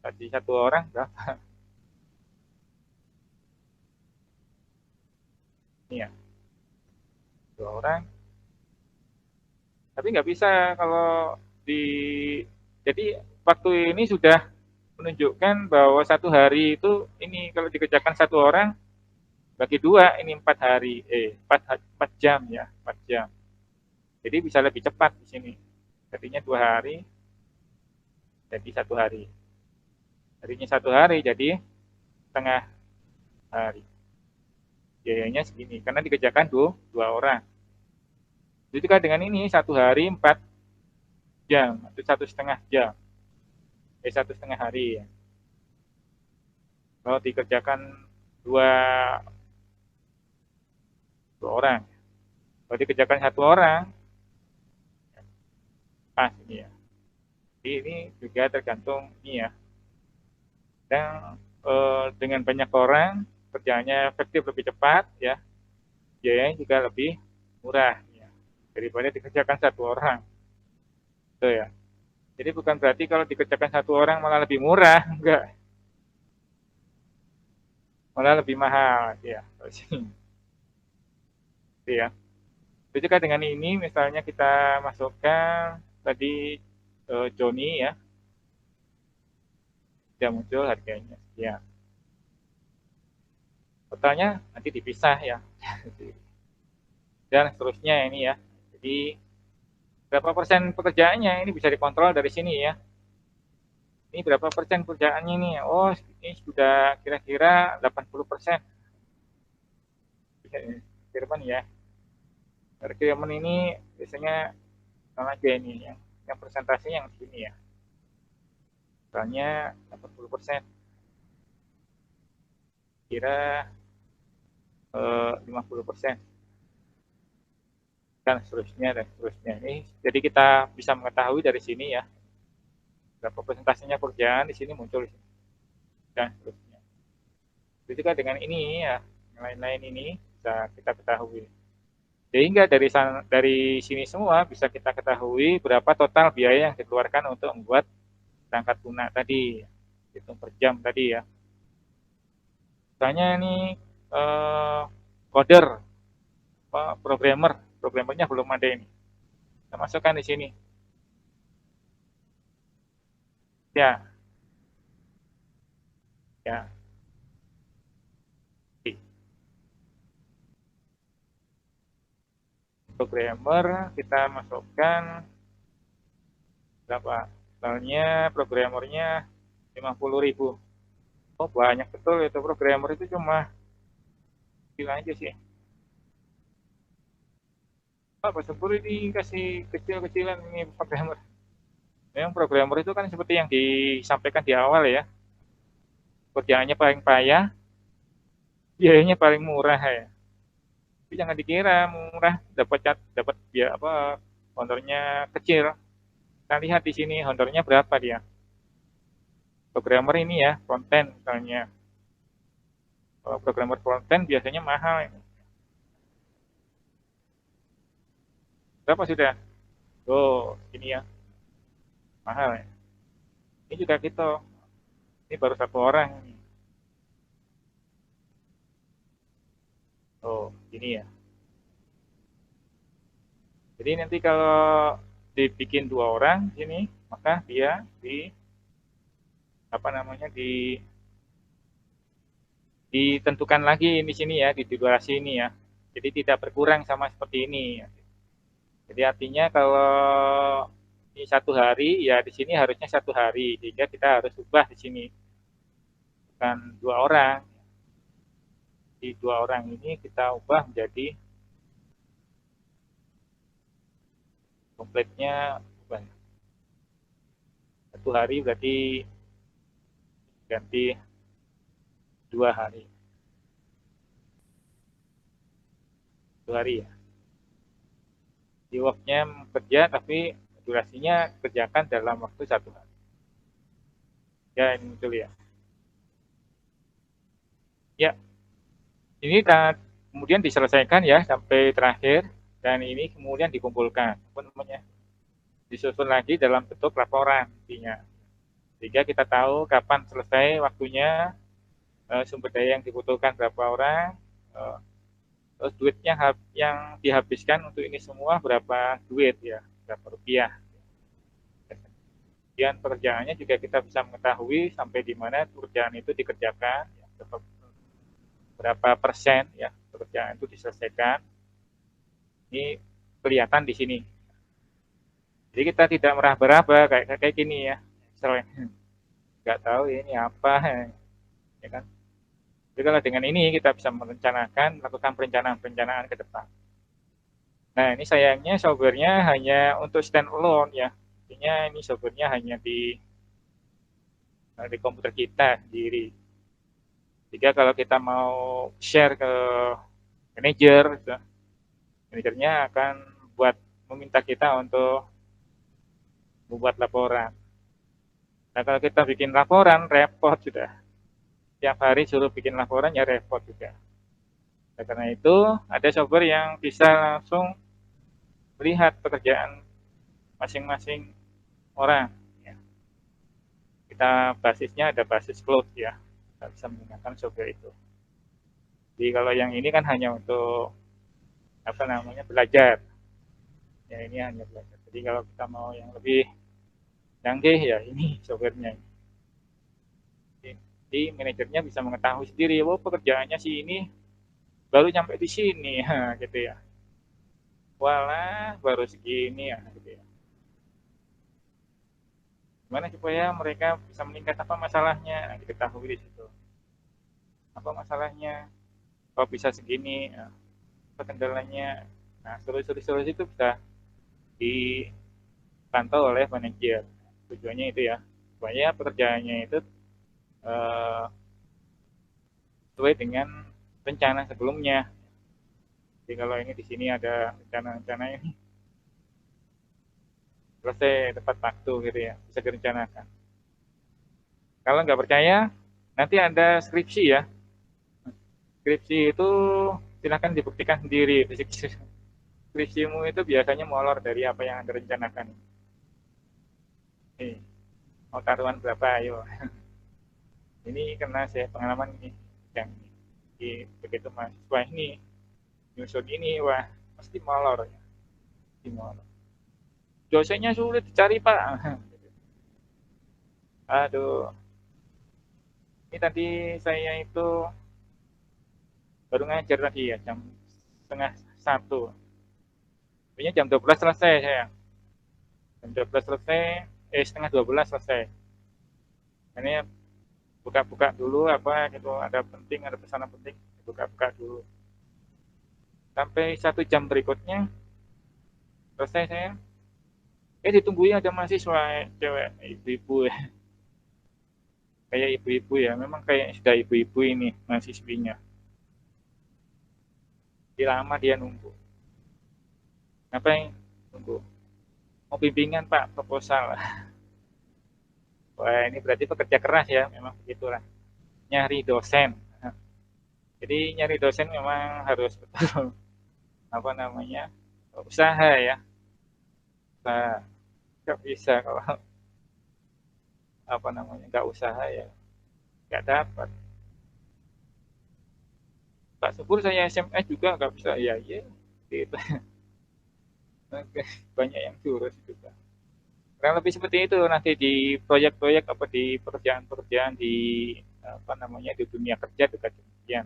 Speaker 1: Tadi 1 orang berapa? Ini ya, 2 orang. Tapi nggak bisa kalau di jadi waktu ini sudah menunjukkan bahwa 1 hari itu ini kalau dikerjakan 1 orang bagi 2 ini 4 hari 4 jam ya 4 jam. Jadi bisa lebih cepat di sini. Tadinya 2 hari jadi 1 hari. Tadinya 1 hari jadi setengah hari. Biayanya segini karena dikerjakan 2 orang. Jadi kan dengan ini 1 hari 4 jam atau 1,5 jam. 1,5 hari ya. Kalau dikerjakan dua orang. Kalau dikerjakan 1 orang, pas ini ya. Jadi ini juga tergantung ini ya. Dan dengan banyak orang, kerjanya efektif lebih cepat ya. Biayanya juga lebih murah ya. Daripada dikerjakan 1 orang. Gitu ya. Jadi bukan berarti kalau dikerjakan 1 orang malah lebih murah, enggak. Malah lebih mahal ya. Gitu ya. Itu juga dengan ini misalnya kita masukkan tadi Joni ya, sudah muncul harganya sekian. Totalnya nanti dipisah ya. Dan seterusnya ini ya. Jadi berapa persen pekerjaannya ini bisa dikontrol dari sini ya. Ini berapa persen pekerjaannya ini? Oh, ini sudah kira-kira 80%. Firman ya. Firman ini biasanya sama aja ini yang persentasenya yang sini ya. Misalnya 80%. Kira 50%. Dan seterusnya dan seterusnya. Ini jadi kita bisa mengetahui dari sini ya. Berapa persentasenya pekerjaan di sini muncul di sini. Dan seterusnya. Itu juga dengan ini ya, yang lain-lain ini bisa kita ketahui. Sehingga dari sini semua bisa kita ketahui berapa total biaya yang dikeluarkan untuk membuat perangkat lunak tadi, hitung per jam tadi ya. Misalnya ini coder, programmernya belum ada ini. Kita masukkan di sini. Ya, ya. Programmer kita masukkan berapa? Misalnya programmernya 50.000. Oh banyak betul itu, programmer itu cuma kecil aja sih. Pak Sepur ini kasih kecil-kecilan ini programmer. Memang programmer itu kan seperti yang disampaikan di awal ya, kerjaannya paling payah, biayanya paling murah ya. Tapi jangan dikira murah dapat biaya apa honornya kecil. Kita lihat di sini honornya berapa dia. Programmer ini ya, konten misalnya. Kalau programmer konten biasanya mahal. Berapa sudah? Oh, ini ya, mahal ya. Ini juga gitu. Ini baru satu orang. Oh, ini ya. Jadi nanti kalau dibikin 2 orang sini, maka dia di apa namanya ditentukan lagi di sini ya, di durasi ini ya. Jadi tidak berkurang sama seperti ini. Jadi artinya kalau ini 1 hari ya di sini harusnya 1 hari, sehingga kita harus ubah di sini bukan 2 orang. Di 2 orang ini kita ubah menjadi komplitnya ubah. 1 hari berarti ganti 2 hari. 2 hari ya. Di worknya kerja tapi durasinya kerjakan dalam waktu 1 hari. Ya ini muncul ya. Ya, ini kemudian diselesaikan ya sampai terakhir dan ini kemudian dikumpulkan. Apa namanya? Disusun lagi dalam bentuk laporan intinya. Sehingga kita tahu kapan selesai waktunya, sumber daya yang dibutuhkan berapa orang, terus duitnya yang dihabiskan untuk ini semua berapa duit ya, berapa rupiah. Kemudian pekerjaannya juga kita bisa mengetahui sampai di mana pekerjaan itu dikerjakan, ya, berapa persen ya pekerjaan itu diselesaikan. Ini kelihatan di sini. Jadi kita tidak meraba-raba kayak gini ya. Misalnya nggak tahu ini apa ya kan. Jadi kalau dengan ini kita bisa merencanakan, melakukan perencanaan-perencanaan ke depan. Nah ini sayangnya softwarenya hanya untuk stand alone ya. Artinya ini softwarenya hanya di komputer kita sendiri. Jika kalau kita mau share ke manajer, gitu, manajernya akan meminta kita untuk membuat laporan. Nah kalau kita bikin laporan, repot sudah. Tiap hari suruh bikin laporan ya repot juga. Nah, karena itu ada software yang bisa langsung melihat pekerjaan masing-masing orang. Ya. Kita basisnya ada basis cloud ya, kita bisa menggunakan software itu. Jadi kalau yang ini kan hanya untuk apa namanya belajar, ya ini hanya belajar. Jadi kalau kita mau yang lebih canggih ya ini softwarenya. Jadi manajernya bisa mengetahui sendiri, oh pekerjaannya si ini baru nyampe di sini, gitu ya. Walah, baru segini ya, gitu ya. Gimana supaya mereka bisa meningkat, apa masalahnya, nah, diketahui di situ. Apa masalahnya, kok bisa segini, nah, apa kendalanya. Nah, solusi-solusi itu bisa dipantau oleh manajer. Tujuannya itu ya, supaya pekerjaannya itu eh, sesuai dengan rencana sebelumnya. Jadi kalau ini di sini ada rencana-rencana ini selesai tepat waktu gitu ya, bisa direncanakan. Kalau nggak percaya, nanti ada skripsi ya. Skripsi itu silahkan dibuktikan sendiri. Skripsimu itu biasanya molor dari apa yang Anda rencanakan. Nih, mau taruhan berapa, ayo. Ini karena saya pengalaman ini, yang begitu mahasiswa ini, nyusun ini, wah, mesti molor ya. Mesti molor. Dosennya sulit dicari, Pak. Aduh, ini tadi saya itu baru ngajar tadi ya, jam setengah satu. Sebenarnya jam 12 selesai saya. Jam 12 selesai, setengah 12 selesai. Ini buka-buka dulu apa gitu, ada penting, ada pesanan penting, buka-buka dulu. Sampai 1 jam berikutnya selesai saya. Ditungguin ada mahasiswa cewek, ibu-ibu ya. Kayak ibu-ibu ya, memang kayak sudah ibu-ibu ini mahasiswinya. Di lama dia nunggu. Ngapain nunggu? Mau bimbingan Pak, proposal. Wah, ini berarti pekerja keras ya, memang begitulah. Nyari dosen. Jadi nyari dosen memang harus betul apa namanya, usaha ya. Usaha. Nggak bisa kalau apa namanya nggak usaha ya nggak dapat. Pak Subur saya SMS juga nggak bisa, ya iya gitu. Banyak yang curus itu Pak. Kurang lebih seperti itu nanti di proyek-proyek apa di pekerjaan-pekerjaan di apa namanya di dunia kerja juga demikian.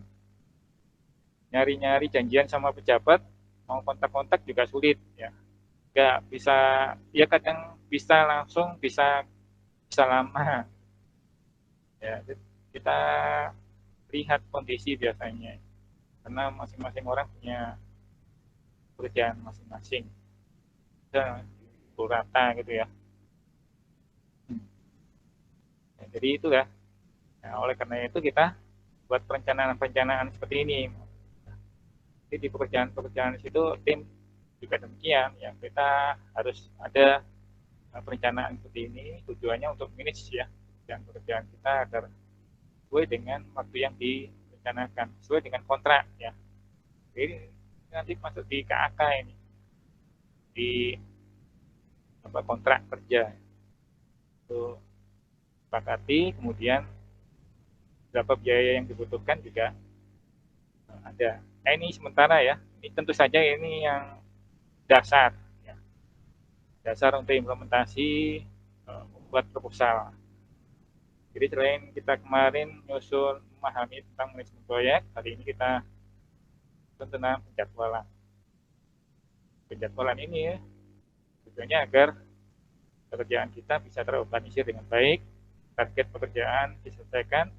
Speaker 1: Nyari-nyari janjian sama pejabat, mau kontak-kontak juga sulit ya. Nggak bisa, ya kadang bisa langsung, bisa bisa lama ya. Kita lihat kondisi biasanya karena masing-masing orang punya pekerjaan masing-masing, bisa pukul rata gitu ya. Ya, jadi itulah. Nah, oleh karena itu kita buat perencanaan-perencanaan seperti ini. Jadi di pekerjaan-pekerjaan itu tim juga demikian. Ya, kita harus ada perencanaan seperti ini. Tujuannya untuk manage ya pekerjaan kita agar sesuai dengan waktu yang direncanakan, sesuai dengan kontrak ya. Jadi nanti masuk di KAK ini, di apa kontrak kerja itu sepakati, kemudian berapa biaya yang dibutuhkan juga ada. Nah, ini sementara ya. Ini tentu saja ini yang dasar, ya. Dasar untuk implementasi membuat proposal. Jadi selain kita kemarin nyusun memahami tentang manajemen proyek, hari ini kita tentang penjadwalan. Penjadwalan ini ya, tujuannya agar pekerjaan kita bisa terorganisir dengan baik, target pekerjaan diselesaikan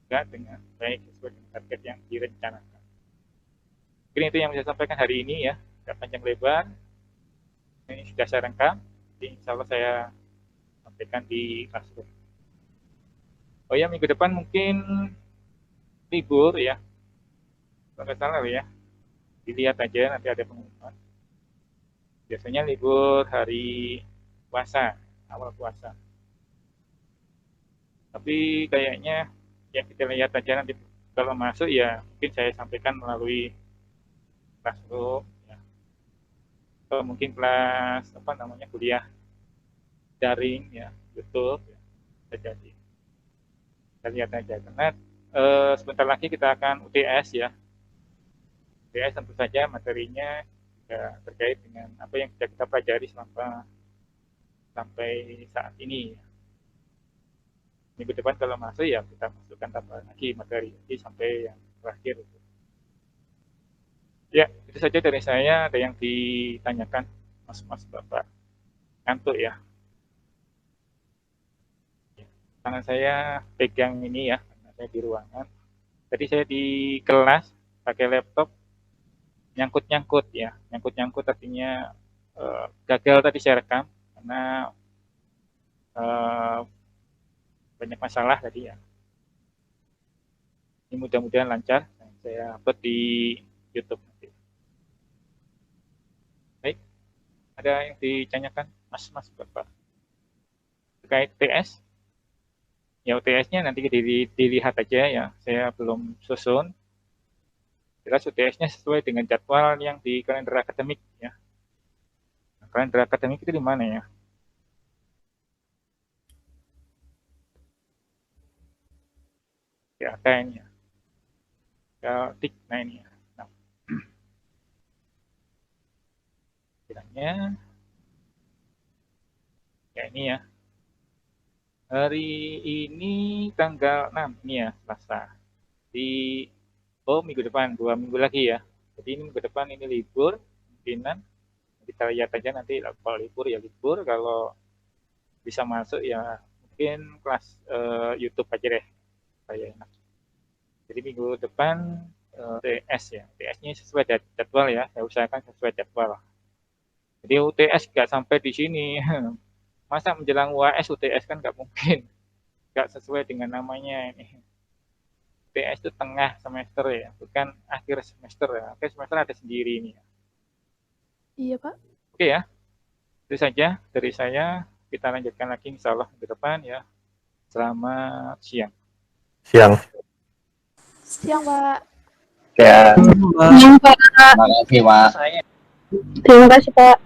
Speaker 1: juga dengan baik sesuai dengan target yang direncanakan. Mungkin itu yang bisa saya sampaikan hari ini ya, tidak panjang lebar. Ini sudah saya rekam, jadi insya Allah saya sampaikan di Classroom. Oh ya, minggu depan mungkin libur ya, kalau nggak salah ya, dilihat aja nanti ada pengumuman. Biasanya libur hari puasa, awal puasa. Tapi kayaknya ya kita lihat aja nanti kalau masuk ya mungkin saya sampaikan melalui Classroom ya. Atau mungkin kelas apa namanya kuliah daring ya, YouTube ya, bisa jadi. Kita lihat aja karena sebentar lagi kita akan UTS ya. UTS tentu saja materinya ya, terkait dengan apa yang sudah kita pelajari sampai saat ini. Minggu depan kalau masuk ya kita masukkan tambahan lagi materi jadi sampai yang terakhir. Ya, itu saja dari saya. Ada yang ditanyakan, Mas Bapak? Ngantuk ya? Tangan saya pegang ini ya, karena saya di ruangan. Tadi saya di kelas pakai laptop nyangkut-nyangkut ya, nyangkut-nyangkut artinya gagal tadi saya rekam karena eh, banyak masalah tadi ya. Ini mudah-mudahan lancar. Saya upload di YouTube nanti. Baik, ada yang ditanyakan, Mas Bapak? Terkait TS? Ya UTS-nya nanti dilihat aja ya. Saya belum susun. Jelas UTS-nya sesuai dengan jadwal yang di kalender akademik ya. Nah, kalender akademik itu di mana ya? Ya ada ini ya. Tik, nah ini ya. Nah, kiranya ya ini ya. Hari ini tanggal 6 ini ya, Selasa. Di minggu depan, 2 minggu lagi ya. Jadi ini minggu depan ini libur, mungkinan kita lihat aja nanti kalau libur ya libur, kalau bisa masuk ya mungkin kelas YouTube aja deh, saya enak. Jadi minggu depan TS ya, TS-nya sesuai jadwal ya, saya usahakan sesuai jadwal. Jadi UTS nggak sampai di sini, masa menjelang UAS UTS kan nggak mungkin, nggak sesuai dengan namanya ini. UTS itu tengah semester ya, bukan akhir semester ya. Akhir semester ada sendiri ini ya.
Speaker 2: Iya Pak.
Speaker 1: Oke ya, itu saja dari saya. Kita lanjutkan lagi insya Allah ke depan ya. Selamat siang.
Speaker 3: Siang.
Speaker 2: Siang Pak.
Speaker 3: Ya.
Speaker 4: Siang Pak.
Speaker 3: Terima kasih Pak.
Speaker 4: Terima kasih Pak.